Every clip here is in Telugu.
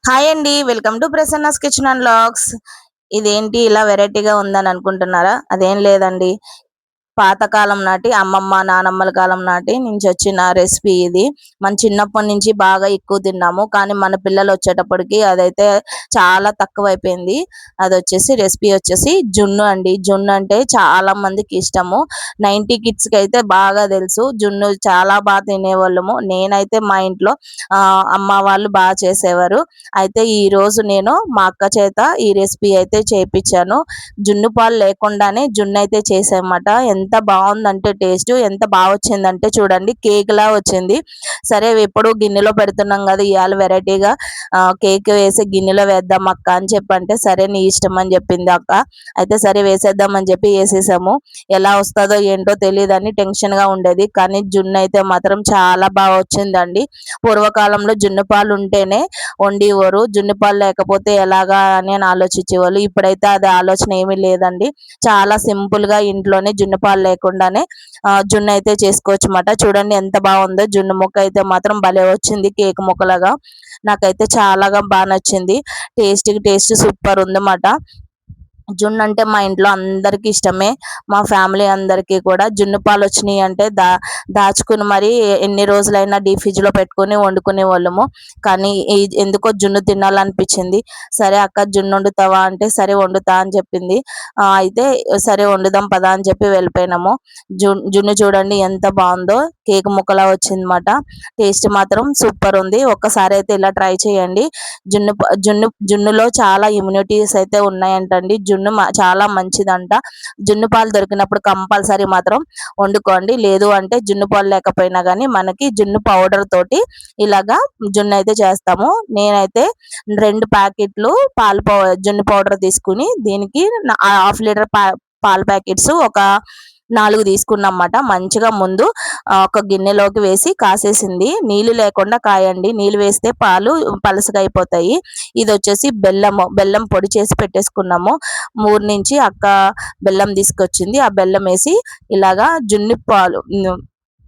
హాయ్ అండి. Welcome to Prasanna's kitchen and vlogs. ఇదేంటి ఇలా వెరైటీగా ఉందని అనుకుంటున్నారా? అదేం లేదండి. పాతకాలం నాటి అమ్మమ్మ, నానమ్మల కాలం నాటి నుంచి వచ్చిన రెసిపీ ఇది. మన చిన్నప్పటి నుంచి బాగా ఎక్కువ తిన్నాము. కానీ మన పిల్లలొచ్చేటప్పటికి అదైతే చాలా తక్కువైపోయింది. రెసిపీ వచ్చేసి జున్ను అండి. జున్ను అంటే చాలా మందికి ఇష్టము. 90 కిడ్స్‌కైతే బాగా తెలుసు. జున్ను చాలా తినేవాళ్ళము. నేనైతే మా ఇంట్లో అమ్మ వాళ్ళు చేసేవారు. అయితే ఈరోజు నేను మా అక్క చేత ఈ రెసిపీ అయితే చేపిచ్చాను. జున్ను పాలు లేకుండానే జున్ను అయితే చేశామట. ఎంత బావుందంటే టేస్ట్ ఎంత వచ్చిందంటే చూడండి కేక్‌లా వచ్చింది. సరే ఎప్పుడు గిన్నెలో పెడుతున్నాం కదా! ఇయాల వెరైటీగా కేక్ వేసి గిన్నెలో వేద్దాం అక్క అని చెప్పంటే, సరే నీ ఇష్టం అని చెప్పింది అక్క. అయితే సరే వేసేద్దాం అని చెప్పి ఏసేసాము. ఎలా వస్తదో ఏంటో తెలీదని టెన్షన్‌గా ఉండేది. కానీ జున్ను అయితే మాత్రం చాలా వచ్చిందండి. పూర్వకాలంలో జున్ను పాలు ఉంటేనే వండేవారు. జున్ను పాలు లేకపోతే ఎలాగా అని ఆలోచించేవాళ్ళు. ఇప్పుడైతే అది ఆలోచన ఏమీ లేదండి. చాలా సింపుల్‌గా ఇంట్లోనే జున్ను పాలు లేకుండానే జున్ను అయితే చేసుకోవచ్చుమాట. చూడండి ఎంత బాగుందో. జున్ను ముక్క అయితే మాత్రం భలే వచ్చింది కేక్ ముక్కలాగా. నాకైతే చాలాగా నచ్చింది. టేస్ట్ సూపర్ ఉందన్నమాట. జున్ను అంటే మా ఇంట్లో అందరికీ ఇష్టమే. మా ఫ్యామిలీ అందరికీ కూడా జున్ను పాలొచ్చినియి అంటే దాచుకుని మరి ఎన్ని రోజులైనా డీప్ ఫ్రిడ్జ్‌లో పెట్టుకొని వండుకునేవాళ్ళము. కానీ ఎందుకో జున్ను తినాలనిపించింది. సరే అక్క జున్ను వండుతావా అంటే, సరే వండుతా అని చెప్పింది. అయితే సరే వండుదాం పదా అని చెప్పి వెళ్ళిపోయినాము. జున్ను చూడండి ఎంత బావుందో. కేక్ ముక్కలా వచ్చిందన్నమాట. టేస్ట్ మాత్రం సూపర్ ఉంది. ఒక్కసారి అయితే ఇలా ట్రై చేయండి. జున్నులో చాలా ఇమ్యూనిటీస్ అయితే ఉన్నాయంటండి. జున్ను చాలా మంచిదంట. జున్ను పాలు దొరికినప్పుడు కంపల్సరీ మాత్రం వండుకోండి. లేదు అంటే జున్ను పాలు లేకపోయినా గానీ మనకి జున్ను పౌడర్ తోటి ఇలాగా జున్ను అయితే చేస్తాము. నేనైతే 2 ప్యాకెట్లు జున్ను పౌడర్ తీసుకుని దీనికి హాఫ్ లీటర్ పాల ప్యాకెట్స్ ఒక 4 తీసుకున్నామాట. మంచిగా ముందు ఒక గిన్నెలోకి వేసి కాసేసింది. నీళ్లు లేకుండా కాయండి. నీళ్లు వేస్తే పాలు పలసగా అయిపోతాయి. ఇదొచ్చేసి బెల్లం పొడి చేసి పెట్టేసుకున్నాము. ఊరు నుంచి అక్క బెల్లం తీసుకొచ్చింది. ఆ బెల్లం వేసి ఇలాగా జున్ను పాలు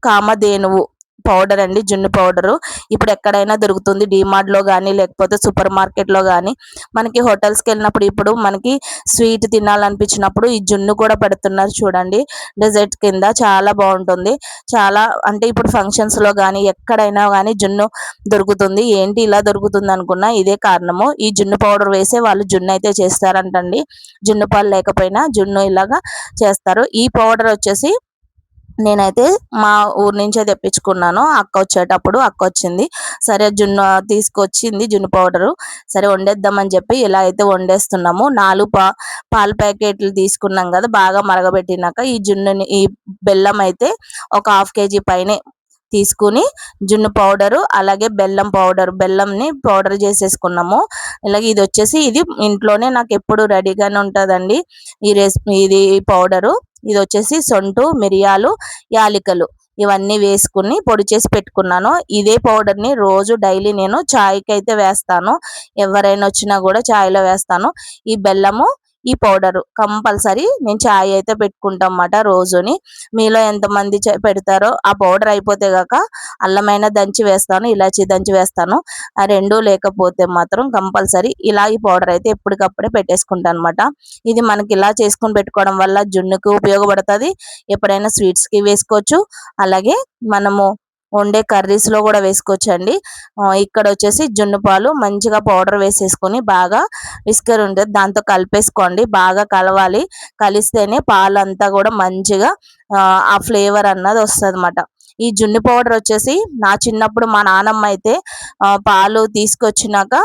కామధేనువు పౌడర్ అండి. జున్ను పౌడరు ఇప్పుడు ఎక్కడైనా దొరుకుతుంది. డీమార్ట్‌లో గానీ లేకపోతే సూపర్ మార్కెట్‌లో గానీ మనకి హోటల్స్‌కి వెళ్ళినప్పుడు ఇప్పుడు మనకి స్వీట్ తినాలనిపించినప్పుడు ఈ జున్ను కూడా పెడుతున్నారు చూడండి. డెజర్ట్ కింద చాలా బాగుంటుంది. చాలా అంటే ఇప్పుడు ఫంక్షన్స్‌లో గానీ ఎక్కడైనా గానీ జున్ను దొరుకుతుంది. ఏంటి ఇలా దొరుకుతుంది అనుకున్నా ఇదే కారణము. ఈ జున్ను పౌడర్ వేసే వాళ్ళు జున్ను అయితే చేస్తారంటండి. జున్ను పాలు లేకపోయినా జున్ను ఇలాగా చేస్తారు. ఈ పౌడర్ వచ్చేసి నేనైతే మా ఊరు నుంచే తెప్పించుకున్నాను. అక్క వచ్చింది. సరే జున్ను తీసుకొచ్చింది జున్ను పౌడరు. సరే వండేద్దామని చెప్పి ఇలా అయితే వండేస్తున్నాము. 4 పాల ప్యాకెట్లు తీసుకున్నాం కదా! బాగా మరగబెట్టినాక ఈ బెల్లం అయితే ఒక హాఫ్ కేజీ పైనే తీసుకుని జున్ను పౌడరు అలాగే బెల్లంని పౌడర్ చేసేసుకున్నాము. ఇది ఇంట్లోనే నాకు ఎప్పుడు రెడీగానే ఉంటుందండి. ఇది పౌడరు. ఇది వచ్చేసి సొంటు, మిరియాలు, యాలికలు ఇవన్నీ వేసుకుని పొడి చేసి పెట్టుకున్నాను. ఇదే పౌడర్‌ని రోజు డైలీ నేను చాయ్‌కి అయితే వేస్తాను. ఎవరైనా వచ్చినా కూడా చాయ్‌లో వేస్తాను. ఈ బెల్లము, ఈ పౌడరు కంపల్సరీ నేను చాయ్ అయితే పెట్టుకుంటాం మాట రోజుని. మీలో ఎంతమంది పెడతారో ఆ పౌడర్ అయిపోతే గాక అల్లమైనా దంచి వేస్తాను, ఇలాచీ దంచి వేస్తాను. ఆ 2 లేకపోతే మాత్రం కంపల్సరీ ఇలా ఈ పౌడర్ అయితే ఎప్పటికప్పుడే పెట్టేసుకుంటాను అనమాట. ఇది మనకి ఇలా చేసుకొని పెట్టుకోవడం వల్ల జున్నుకు ఉపయోగపడుతుంది. ఎప్పుడైనా స్వీట్స్‌కి వేసుకోవచ్చు. అలాగే మనము వండే కర్రీస్‌లో కూడా వేసుకోవచ్చండి. ఇక్కడ వచ్చేసి జున్ను పాలు మంచిగా పౌడర్ వేసేసుకొని బాగా విస్కర్ ఉంటుంది. దాంతో కలిపేసుకోండి. బాగా కలవాలి. కలిస్తేనే పాలంతా కూడా మంచిగా ఆ ఫ్లేవర్ అన్నది వస్తదన్నమాట. ఈ జున్ను పౌడర్ వచ్చేసి నా చిన్నప్పుడు మా నానమ్మ అయితే పాలు తీసుకొచ్చినాక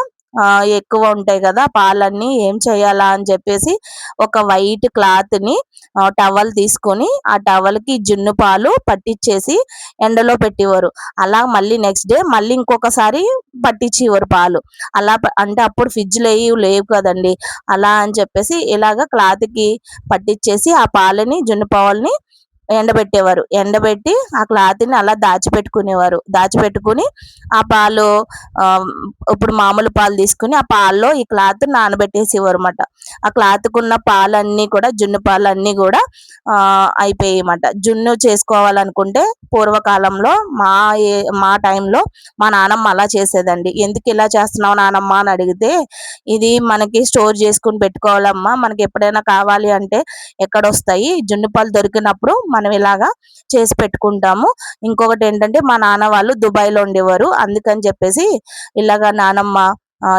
ఎక్కువ ఉంటాయి కదా! పాలన్నీ ఏం చేయాలా అని చెప్పేసి ఒక వైట్ క్లాత్‌ని టవల్ తీసుకొని ఆ టవల్‌కి జున్ను పాలు పట్టించేసి ఎండలో పెట్టేవారు. అలా మళ్ళీ నెక్స్ట్ డే మళ్ళీ ఇంకొకసారి పట్టించేవారు పాలు. అంటే అప్పుడు ఫ్రిడ్జ్‌లు లేవు కదండీ! అలా అని చెప్పేసి ఇలాగ క్లాత్‌కి పట్టించేసి ఆ పాలని జున్ను పాలని ఎండబెట్టేవారు. ఎండబెట్టి ఆ క్లాత్‌ని అలా దాచిపెట్టుకునేవారు. దాచిపెట్టుకొని ఆ పాలు ఇప్పుడు మామూలు పాలు తీసుకొని ఆ పాలలో ఈ క్లాత్ నానబెట్టేసేవారుమాట. ఆ క్లాత్‌కున్న పాలన్నీ కూడా జున్ను పాలన్నీ కూడా అయిపోయాయిమాట. జున్ను చేసుకోవాలనుకుంటే పూర్వకాలంలో మా టైంలో మా నానమ్మ అలా చేసేదండి. "ఎందుకు ఇలా చేస్తున్నావు నానమ్మ" అని అడిగితే, "ఇది మనకి స్టోర్ చేసుకొని పెట్టుకోవాలమ్మా. మనకి ఎప్పుడైనా కావాలి అంటే ఎక్కడొస్తాయి? జున్ను పాలు దొరికినప్పుడు మనం ఇలాగా చేసి పెట్టుకుంటాము. ఇంకొకటి ఏంటంటే మా నాన్న వాళ్ళు దుబాయ్‌లో ఉండేవారు. అందుకని చెప్పేసి ఇలాగ నానమ్మ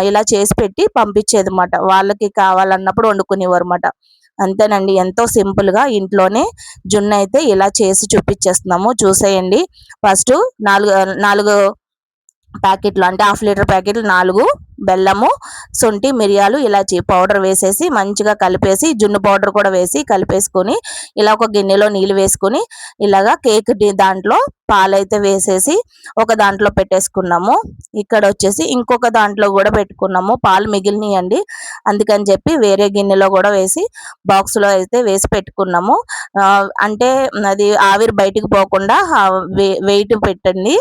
ఇలా చేసి పెట్టి పంపించేదన్నమాట. వాళ్ళకి కావాలన్నప్పుడు వండుకునేవారుమాట. అంతేనండి. ఎంతో సింపుల్‌గా ఇంట్లోనే జున్నయితే ఇలా చేసి చూపించేస్తున్నాము. చూసేయండి. ఫస్టు 4 ప్యాకెట్లు అంటే హాఫ్ లీటర్ ప్యాకెట్లు 4 బెల్లము, శొంఠి, మిరియాలు, ఇలాచి పౌడర్ వేసేసి మంచిగా కలిపేసి జున్ను పౌడర్ కూడా వేసి కలిపేసుకొని ఇలా ఒక గిన్నెలో నీళ్ళు వేసుకొని ఇలాగా కేక్ దాంట్లో పాలైతే వేసేసి ఒక దాంట్లో పెట్టేసుకున్నాము. ఇక్కడ వచ్చేసి ఇంకొక దాంట్లో కూడా పెట్టుకున్నాము. పాలు మిగిలినాయండి. అందుకని చెప్పి వేరే గిన్నెలో కూడా వేసి బాక్స్లో అయితే వేసి పెట్టుకున్నాము. అంటే అది ఆవిరి బయటికి పోకుండా వెయిట్ పెట్టండి.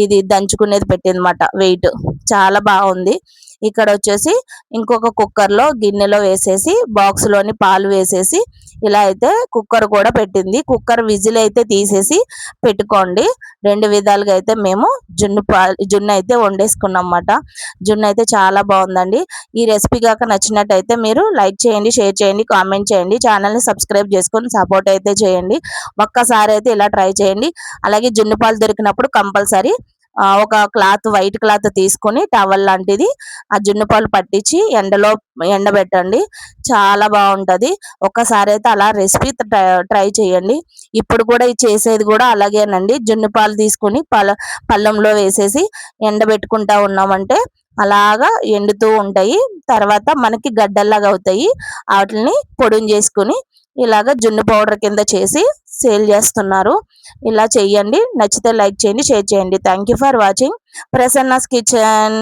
ఇది దంచుకునేది పెట్టిందన్నమాట వెయిట్. చాలా బాగుంది. ఇక్కడ వచ్చేసి ఇంకొక కుక్కర్లో గిన్నెలో వేసేసి బాక్స్లోని పాలు వేసేసి ఇలా అయితే కుక్కర్ కూడా పెట్టింది. కుక్కర్ విజిల్ అయితే తీసేసి పెట్టుకోండి. 2 విధాలుగా అయితే మేము జున్ను అయితే వండేసుకున్నాం అన్నమాట. జున్ను అయితే చాలా బాగుందండి. ఈ రెసిపీ కనుక నచ్చినట్టయితే మీరు లైక్ చేయండి, షేర్ చేయండి, కామెంట్ చేయండి. ఛానల్ని సబ్స్క్రైబ్ చేసుకొని సపోర్ట్ అయితే చేయండి. ఒక్కసారి అయితే ఇలా ట్రై చేయండి. అలాగే జున్ను పాలు దొరికినప్పుడు కంపల్సరీ ఒక వైట్ క్లాత్ తీసుకొని టవల్ లాంటిది ఆ జున్ను పాలు పట్టించి ఎండబెట్టండి. చాలా బాగుంటుంది. ఒక్కసారి అయితే అలా రెసిపీ ట్రై చేయండి. ఇప్పుడు కూడా చేసేది కూడా అలాగేనండి. జున్ను పాలు తీసుకొని పళ్ళెంలో వేసేసి ఎండబెట్టుకుంటా ఉన్నామంటే అలాగా ఎండుతూ ఉంటాయి. తర్వాత మనకి గడ్డల్లాగా అవుతాయి. వాటిని పొడిని చేసుకుని ఇలాగ జున్ను పౌడర్ కింద చేసి సేల్ చేస్తున్నారు. ఇలా చెయ్యండి. నచ్చితే లైక్ చేయండి, షేర్ చేయండి. Thank you for watching Prasanna's kitchen.